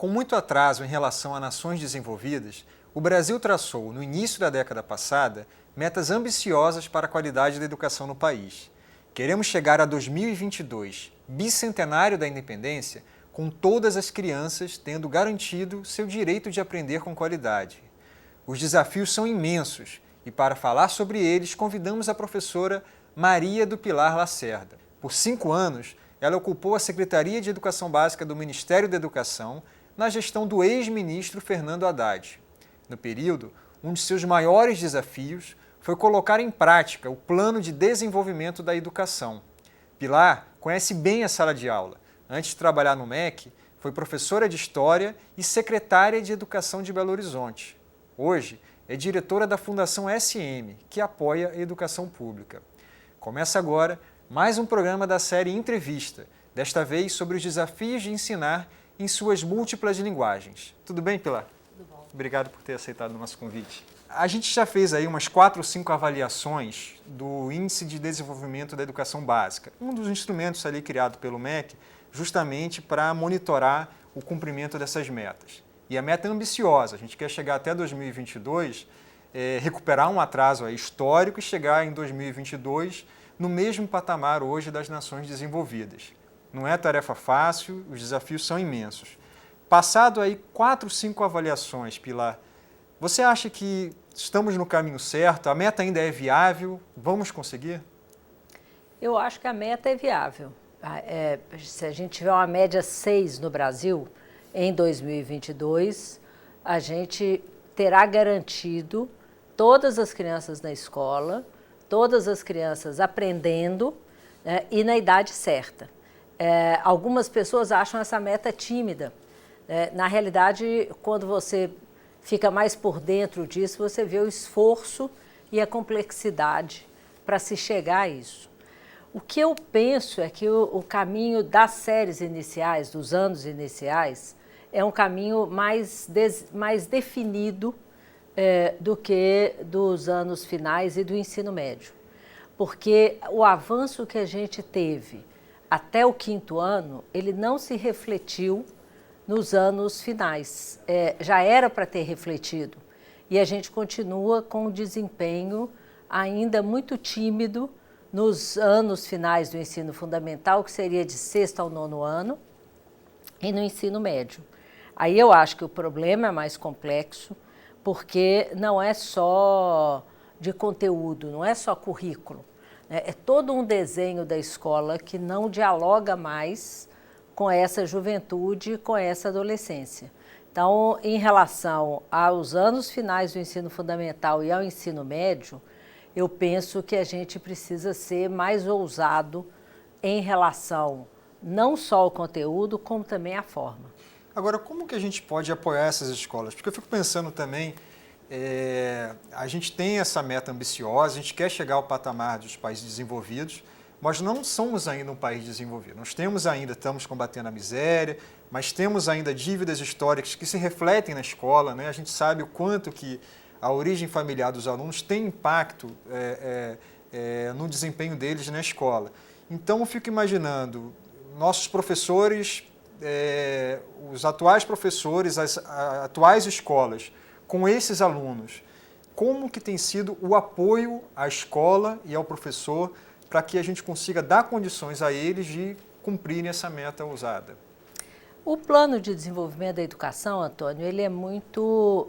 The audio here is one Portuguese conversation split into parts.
Com muito atraso em relação a nações desenvolvidas, o Brasil traçou, no início da década passada, metas ambiciosas para a qualidade da educação no país. Queremos chegar a 2022, bicentenário da independência, com todas as crianças tendo garantido seu direito de aprender com qualidade. Os desafios são imensos e, para falar sobre eles, convidamos a professora Maria do Pilar Lacerda. Por 5 anos, ela ocupou a Secretaria de Educação Básica do Ministério da Educação, na gestão do ex-ministro Fernando Haddad. No período, um de seus maiores desafios foi colocar em prática o Plano de Desenvolvimento da Educação. Pilar conhece bem a sala de aula. Antes de trabalhar no MEC, foi professora de História e secretária de Educação de Belo Horizonte. Hoje, é diretora da Fundação SM, que apoia a educação pública. Começa agora mais um programa da série Entrevista, desta vez sobre os desafios de ensinar em suas múltiplas linguagens. Tudo bem, Pilar? Tudo bom. Obrigado por ter aceitado o nosso convite. A gente já fez aí umas 4 ou 5 avaliações do Índice de Desenvolvimento da Educação Básica, um dos instrumentos ali criado pelo MEC, justamente para monitorar o cumprimento dessas metas. E a meta é ambiciosa, a gente quer chegar até 2022, recuperar um atraso histórico e chegar em 2022 no mesmo patamar hoje das nações desenvolvidas. Não é tarefa fácil, os desafios são imensos. Passado aí 4, 5 avaliações, Pilar, você acha que estamos no caminho certo? A meta ainda é viável? Vamos conseguir? Eu acho que a meta é viável. Se a gente tiver uma média 6 no Brasil, em 2022, a gente terá garantido todas as crianças na escola, todas as crianças aprendendo, né, e na idade certa. Algumas pessoas acham essa meta tímida. Na realidade, quando você fica mais por dentro disso, você vê o esforço e a complexidade para se chegar a isso. O que eu penso é que o caminho das séries iniciais, dos anos iniciais, é um caminho mais definido do que dos anos finais e do ensino médio. Porque o avanço que a gente teve até o 5º ano, ele não se refletiu nos anos finais. Já era para ter refletido. E a gente continua com um desempenho ainda muito tímido nos anos finais do ensino fundamental, que seria de 6º ao 9º ano, e no ensino médio. Aí eu acho que o problema é mais complexo, porque não é só de conteúdo, não é só currículo. É todo um desenho da escola que não dialoga mais com essa juventude, com essa adolescência. Então, em relação aos anos finais do ensino fundamental e ao ensino médio, eu penso que a gente precisa ser mais ousado em relação não só ao conteúdo, como também à forma. Agora, como que a gente pode apoiar essas escolas? Porque eu fico pensando também, a gente tem essa meta ambiciosa, a gente quer chegar ao patamar dos países desenvolvidos, mas não somos ainda um país desenvolvido. Nós temos ainda, estamos combatendo a miséria, mas temos ainda dívidas históricas que se refletem na escola, né? A gente sabe o quanto que a origem familiar dos alunos tem impacto no desempenho deles na escola. Então, eu fico imaginando, nossos professores, os atuais professores, as atuais escolas, com esses alunos, como que tem sido o apoio à escola e ao professor para que a gente consiga dar condições a eles de cumprirem essa meta ousada? O plano de desenvolvimento da educação, Antônio, ele é muito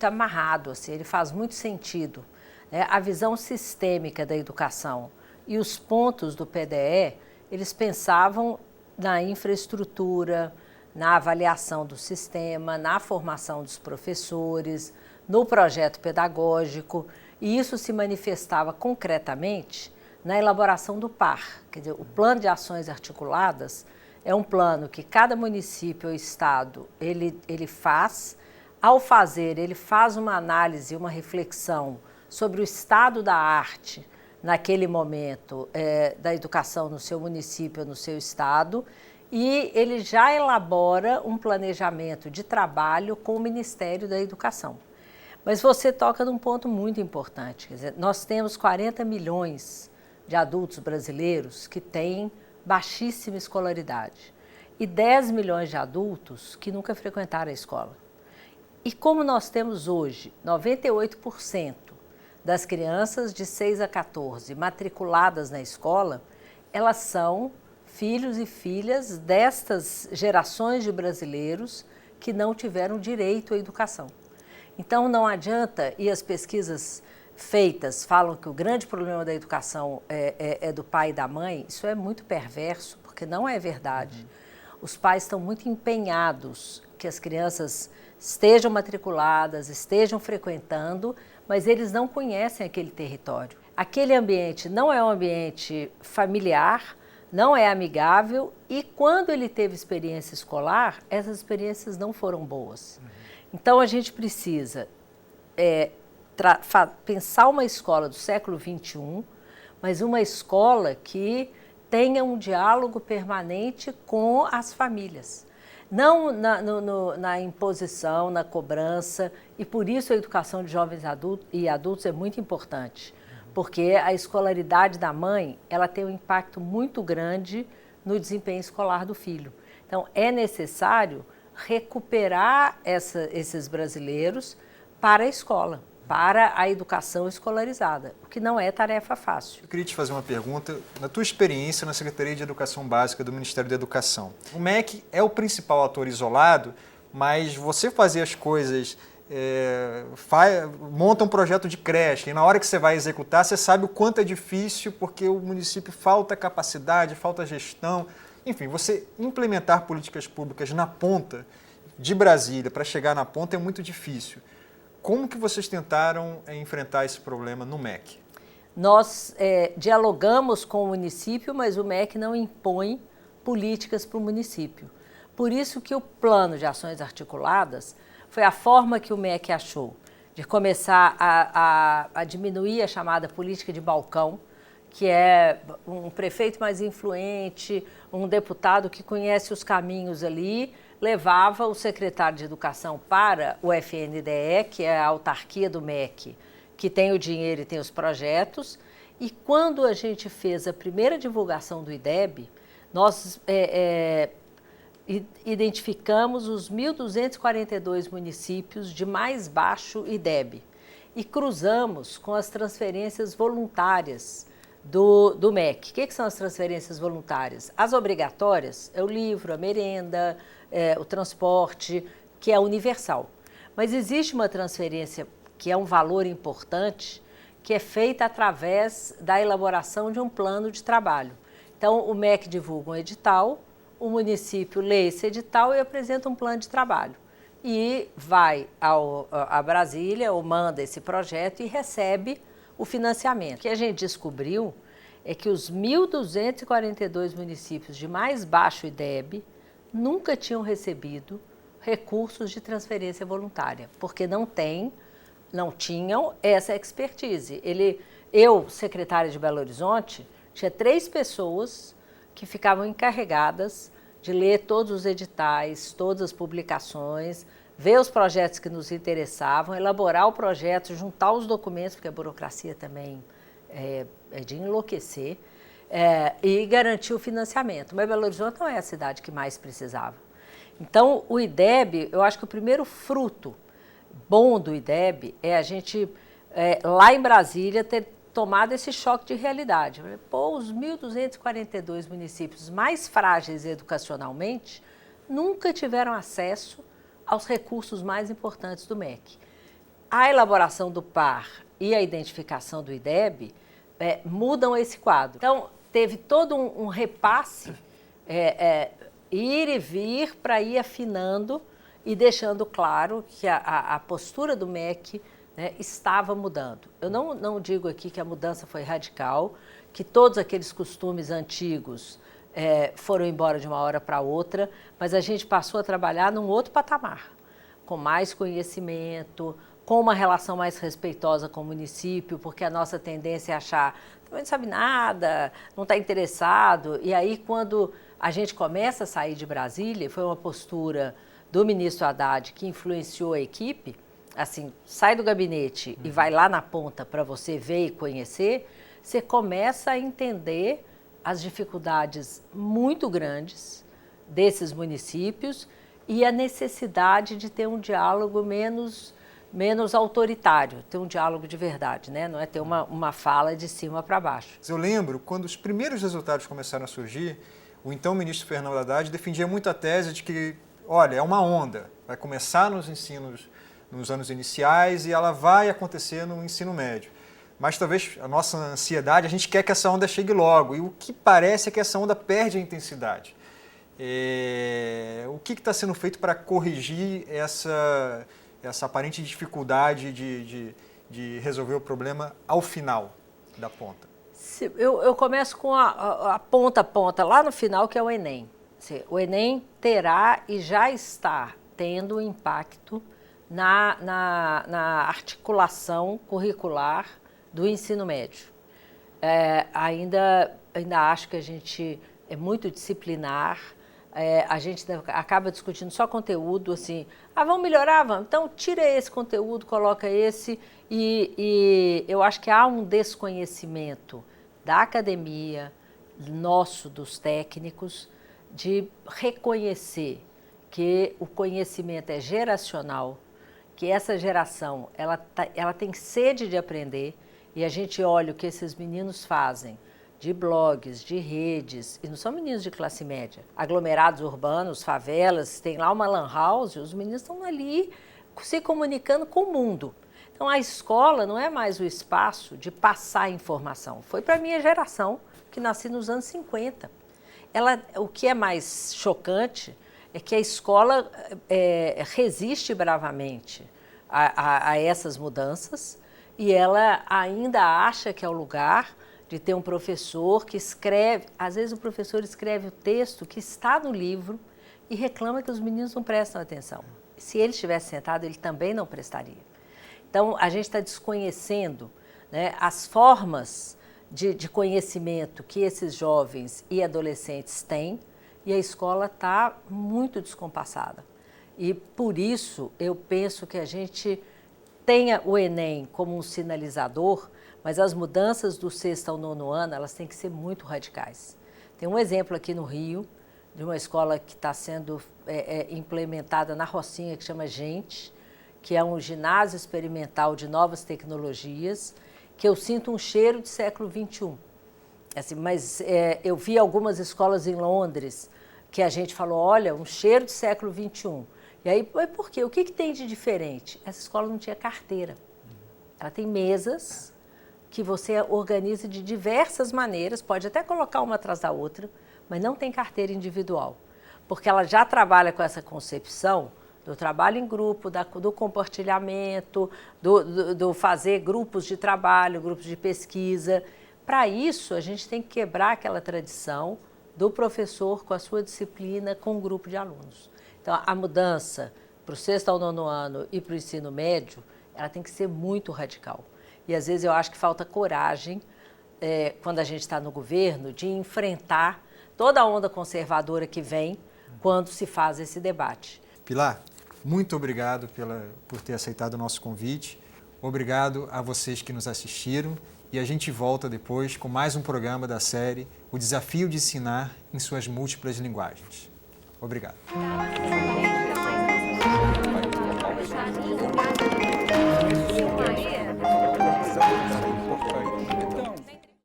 amarrado, assim, ele faz muito sentido. Né? A visão sistêmica da educação e os pontos do PDE, eles pensavam na infraestrutura, na avaliação do sistema, na formação dos professores, no projeto pedagógico, e isso se manifestava concretamente na elaboração do PAR. Quer dizer, o Plano de Ações Articuladas é um plano que cada município ou estado ele faz. Ao fazer, ele faz uma análise, uma reflexão sobre o estado da arte naquele momento da educação no seu município ou no seu estado, e ele já elabora um planejamento de trabalho com o Ministério da Educação. Mas você toca num ponto muito importante, quer dizer, nós temos 40 milhões de adultos brasileiros que têm baixíssima escolaridade. e 10 milhões de adultos que nunca frequentaram a escola. E como nós temos hoje 98% das crianças de 6 a 14 matriculadas na escola, elas são filhos e filhas destas gerações de brasileiros que não tiveram direito à educação. Então não adianta, e as pesquisas feitas falam que o grande problema da educação é do pai e da mãe, isso é muito perverso, porque não é verdade. Os pais estão muito empenhados que as crianças estejam matriculadas, estejam frequentando, mas eles não conhecem aquele território. Aquele ambiente não é um ambiente familiar, não é amigável e quando ele teve experiência escolar, essas experiências não foram boas. Então a gente precisa pensar uma escola do século XXI, mas uma escola que tenha um diálogo permanente com as famílias. Não na imposição, na cobrança, e por isso a educação de jovens e adultos é muito importante, porque a escolaridade da mãe ela tem um impacto muito grande no desempenho escolar do filho. Então, é necessário recuperar esses brasileiros para a escola, para a educação escolarizada, o que não é tarefa fácil. Eu queria te fazer uma pergunta. Na tua experiência na Secretaria de Educação Básica do Ministério da Educação, o MEC é o principal ator isolado, mas você fazer as coisas, monta um projeto de creche, e na hora que você vai executar, você sabe o quanto é difícil, porque o município falta capacidade, falta gestão. Enfim, você implementar políticas públicas na ponta de Brasília para chegar na ponta é muito difícil. Como que vocês tentaram enfrentar esse problema no MEC? Nós dialogamos com o município, mas o MEC não impõe políticas para o município. Por isso que o plano de ações articuladas foi a forma que o MEC achou de começar a diminuir a chamada política de balcão, que é um prefeito mais influente, um deputado que conhece os caminhos ali, levava o secretário de Educação para o FNDE, que é a autarquia do MEC, que tem o dinheiro e tem os projetos. E quando a gente fez a primeira divulgação do IDEB, nós identificamos os 1.242 municípios de mais baixo IDEB e cruzamos com as transferências voluntárias do MEC. O que são as transferências voluntárias? As obrigatórias é o livro, a merenda, o transporte, que é universal. Mas existe uma transferência que é um valor importante, que é feita através da elaboração de um plano de trabalho. Então, o MEC divulga um edital, o município lê esse edital e apresenta um plano de trabalho. E vai a Brasília, ou manda esse projeto e recebe o financiamento. O que a gente descobriu é que os 1.242 municípios de mais baixo IDEB nunca tinham recebido recursos de transferência voluntária, porque não tinham essa expertise. Eu, secretária de Belo Horizonte, tinha 3 pessoas que ficavam encarregadas de ler todos os editais, todas as publicações, ver os projetos que nos interessavam, elaborar o projeto, juntar os documentos, porque a burocracia também é de enlouquecer, e garantir o financiamento. Mas Belo Horizonte não é a cidade que mais precisava. Então, o IDEB, eu acho que o primeiro fruto bom do IDEB é a gente, lá em Brasília, ter tomado esse choque de realidade. Pô, os 1.242 municípios mais frágeis educacionalmente nunca tiveram acesso aos recursos mais importantes do MEC. A elaboração do PAR e a identificação do IDEB mudam esse quadro. Então, teve todo um repasse, ir e vir para ir afinando e deixando claro que a postura do MEC estava mudando. Eu não digo aqui que a mudança foi radical, que todos aqueles costumes antigos foram embora de uma hora para outra, mas a gente passou a trabalhar num outro patamar, com mais conhecimento, com uma relação mais respeitosa com o município, porque a nossa tendência é achar que não sabe nada, não está interessado. E aí, quando a gente começa a sair de Brasília, foi uma postura do ministro Haddad que influenciou a equipe, assim, sai do gabinete e vai lá na ponta para você ver e conhecer, você começa a entender as dificuldades muito grandes desses municípios e a necessidade de ter um diálogo menos autoritário, ter um diálogo de verdade, né? Não é ter uma fala de cima para baixo. Eu lembro, quando os primeiros resultados começaram a surgir, o então ministro Fernando Haddad defendia muito a tese de que, olha, é uma onda, vai começar nos ensinos, nos anos iniciais e ela vai acontecer no ensino médio. Mas talvez a nossa ansiedade, a gente quer que essa onda chegue logo, e o que parece é que essa onda perde a intensidade. O que está sendo feito para corrigir essa aparente dificuldade de resolver o problema ao final da ponta? Eu começo com a ponta a ponta, lá no final, que é o Enem. O Enem terá e já está tendo impacto na articulação curricular do ensino médio. Ainda acho que a gente é muito disciplinar, a gente acaba discutindo só conteúdo, assim, vamos melhorar, vamos, então tira esse conteúdo, coloca esse, e eu acho que há um desconhecimento da academia, nosso, dos técnicos, de reconhecer que o conhecimento é geracional, que essa geração ela tem sede de aprender, e a gente olha o que esses meninos fazem de blogs, de redes, e não são meninos de classe média, aglomerados urbanos, favelas, tem lá uma lan house, os meninos estão ali se comunicando com o mundo. Então a escola não é mais o espaço de passar informação, foi para a minha geração, que nasci nos anos 50. O que é mais chocante é que a escola resiste bravamente a essas mudanças, e ela ainda acha que é o lugar de ter um professor que escreve, às vezes o professor escreve o texto que está no livro e reclama que os meninos não prestam atenção. Se ele estivesse sentado, ele também não prestaria. Então, a gente está desconhecendo, né, as formas de conhecimento que esses jovens e adolescentes têm, e a escola está muito descompassada. E, por isso, eu penso que a gente tenha o Enem como um sinalizador, mas as mudanças do 6º ao 9º ano, elas têm que ser muito radicais. Tem um exemplo aqui no Rio, de uma escola que está sendo implementada na Rocinha, que chama Gente, que é um ginásio experimental de novas tecnologias, que eu sinto um cheiro de século XXI. Assim, mas eu vi algumas escolas em Londres que a gente falou, olha, um cheiro de século XXI. E aí, por quê? O que tem de diferente? Essa escola não tinha carteira. Ela tem mesas que você organiza de diversas maneiras, pode até colocar uma atrás da outra, mas não tem carteira individual. Porque ela já trabalha com essa concepção do trabalho em grupo, do compartilhamento, do fazer grupos de trabalho, grupos de pesquisa. Para isso, a gente tem que quebrar aquela tradição do professor com a sua disciplina, com um grupo de alunos. Então, a mudança para o 6º ao 9º ano e para o ensino médio, ela tem que ser muito radical. E, às vezes, eu acho que falta coragem, quando a gente está no governo, de enfrentar toda a onda conservadora que vem quando se faz esse debate. Pilar, muito obrigado por ter aceitado o nosso convite. Obrigado a vocês que nos assistiram. E a gente volta depois com mais um programa da série O Desafio de Ensinar em Suas Múltiplas Linguagens. Obrigado.